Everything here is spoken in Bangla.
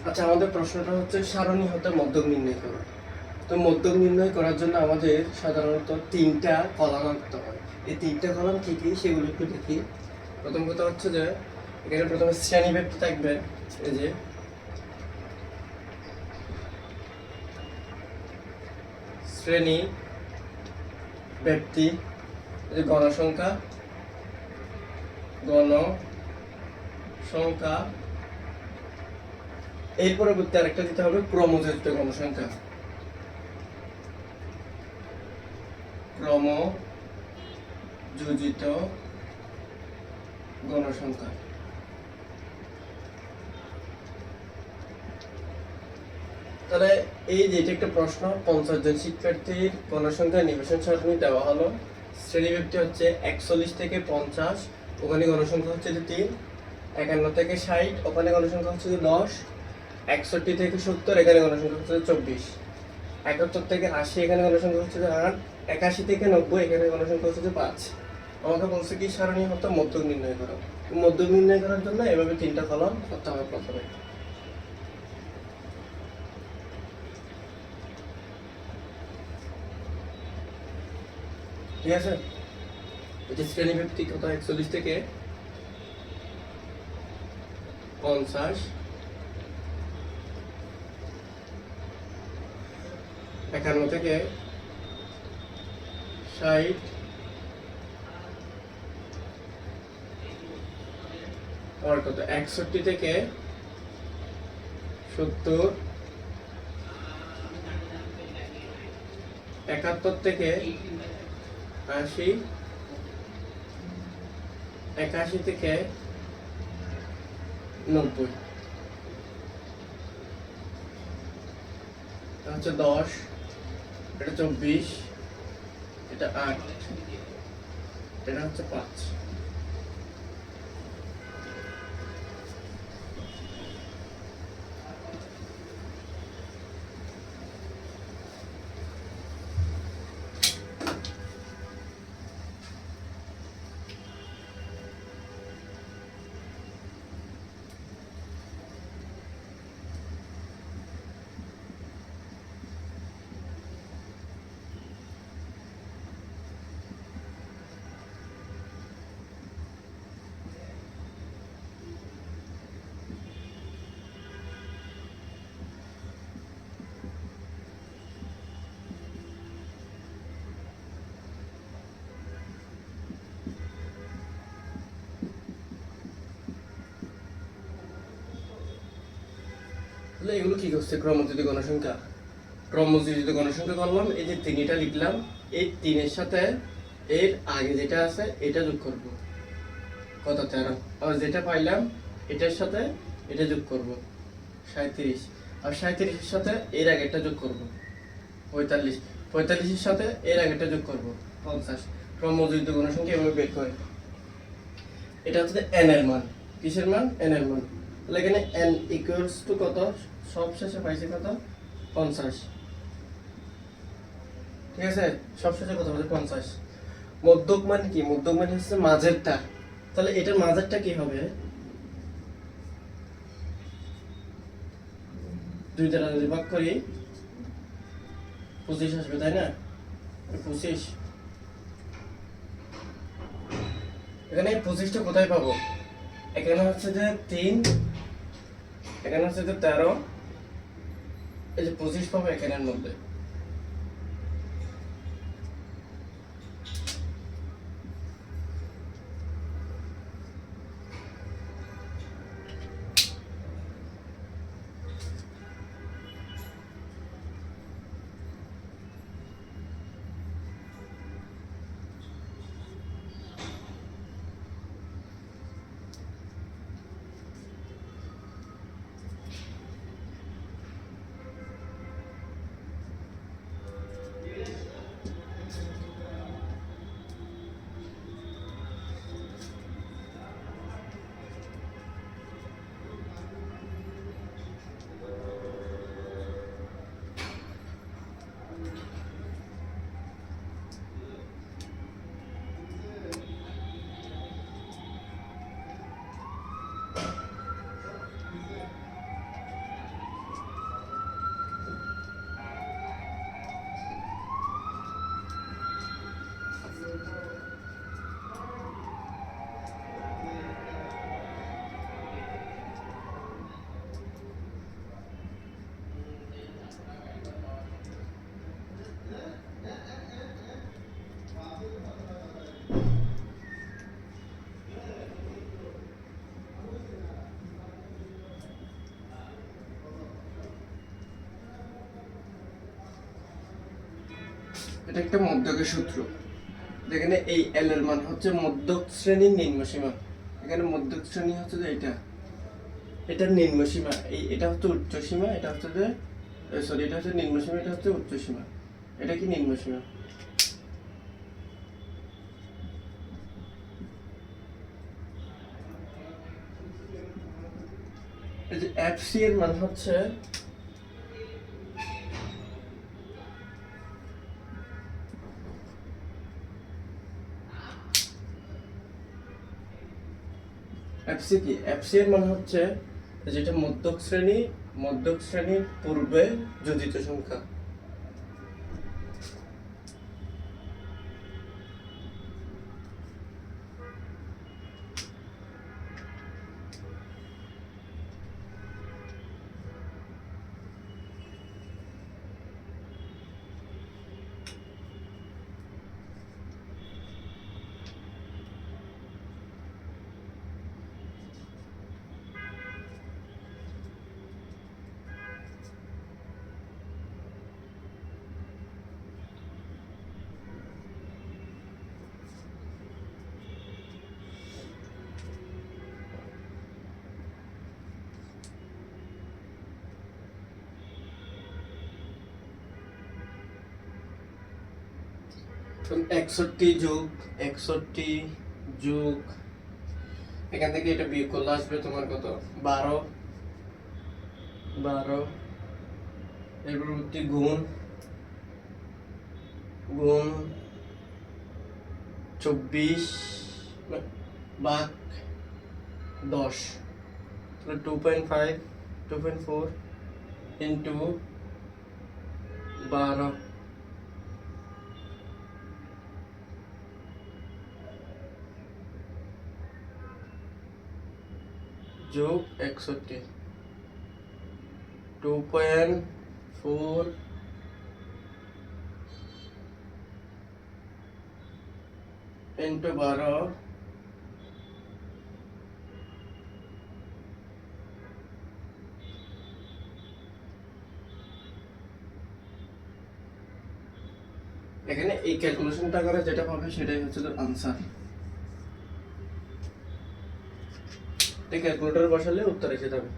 আচ্ছা, আমাদের প্রশ্নটা হচ্ছে সারণী হতে মধ্যক নির্ণয় করো। তো মধ্যক নির্ণয় করার জন্য আমাদের সাধারণত তিনটা কলাম আঁকতে হয়। এই তিনটা কলাম কি কি সেগুলো একটু দেখি। প্রথম কথা হচ্ছে যে এখানে প্রথমে শ্রেণীব্যাপ্তি থাকবে। এই যে শ্রেণী ব্যক্তি, গণসংখ্যা, গণসংখ্যা, এর পরবর্তী আরেকটা দিতে হবে ক্রমযোজিত গণসংখ্যা, ক্রমযোজিত গণসংখ্যা। তাহলে এই যে এটা একটা প্রশ্ন, 50 জন শিক্ষার্থীর গণসংখ্যা নিবেশন সারণী দেওয়া হলো। শ্রেণীব্যাপ্তি হচ্ছে 41 থেকে 50, ওখানে গণসংখ্যা হচ্ছে যে 3। 51 থেকে 60, ওখানে গণসংখ্যা হচ্ছে যে 10। 61 থেকে 70, এখানে গণসংখ্যা হচ্ছে যে 24। 71 থেকে 80, এখানে গণসংখ্যা হচ্ছে যে 8। 81 থেকে 90, এখানে গণসংখ্যা হচ্ছে যে 5। আমাকে বলছে কি সারণী হতে মধ্যক নির্ণয় করো। মধ্যক নির্ণয় করার জন্য এভাবে তিনটা কলাম করতে হবে প্রথমে। ঠিক আছে, এটা শ্রেণীভিত্তিক কত, 41 থেকে 50, 51 থেকে 60, আর কত 61 থেকে 70, 71 থেকে 80, 81 থেকে 90, হচ্ছে 10, এটা 24, এটা 8, এটা হচ্ছে 5। তাহলে এগুলো কি করছে, ক্রমযোজিত গণসংখ্যা। ক্রমযোজিত গণসংখ্যা করলাম, এই যে 3টা লিখলাম, এই 3-এর সাথে এর আগে যেটা আছে এটা যোগ করব, কত 13। আর যেটা পাইলাম এটার সাথে এটা যোগ করব, 37। আর 37-এর সাথে এর আগেরটা যোগ করব, 45। 45-এর সাথে এর আগেরটা যোগ করব, 50। ক্রমযোজিত গণসংখ্যা এভাবে বের করে। এটা হচ্ছে n এর মান। কিসের মান? n এর মান। তাহলে এখানে n ইকুয়ালস টু কত, সব শেষে পাইছি কত, 50। ঠিক আছে, সব শেষে কত পাইছি, 50। মধ্যক মান কি? মধ্যক মান হচ্ছে মাঝেরটা। তাহলে এটার মাঝেরটা কি হবে, 2 দ্বারা যদি ভাগ করি 25 আসবে, তাই না? 25। এখানে 25টা কোথায় পাবো? এখানে হচ্ছে যে 3, এখানে হচ্ছে যে 13, এই যে 25 পাবো এখানের মধ্যে। এটা একটা মধ্যকের সূত্র। যেখানে এই এল এর মান হচ্ছে মধ্যক শ্রেণীর নিম্ন সীমা। এখানে মধ্যক শ্রেণী হচ্ছে যে এটা নিম্ন সীমা, এটা হচ্ছে উচ্চ সীমা, এটা হচ্ছে যে সরি এটা হচ্ছে নিম্ন সীমা, এটা হচ্ছে উচ্চ সীমা। এটা কি নিম্ন সীমা। এই যে এফসি এর মান হচ্ছে এফসি কি, এফসি এর মান হচ্ছে যেটা মধ্যক শ্রেণীর পূর্বে যোজিত সংখ্যা। এখন 61 যোগ এখান থেকে এটা বিয়োগ করলে আসবে তোমার কত, 12 এর পরবর্তী গুণ 24 ভাগ 10, তাহলে 2.4 ইন্টু 12 যোগ 61, 2.4 ইন্টু 12 এখানে এই ক্যালকুলেশনটা করে যেটা পাবে সেটাই হচ্ছে আনসার। এই ক্যালকুলেটর বসালে উত্তর এসে যাবে।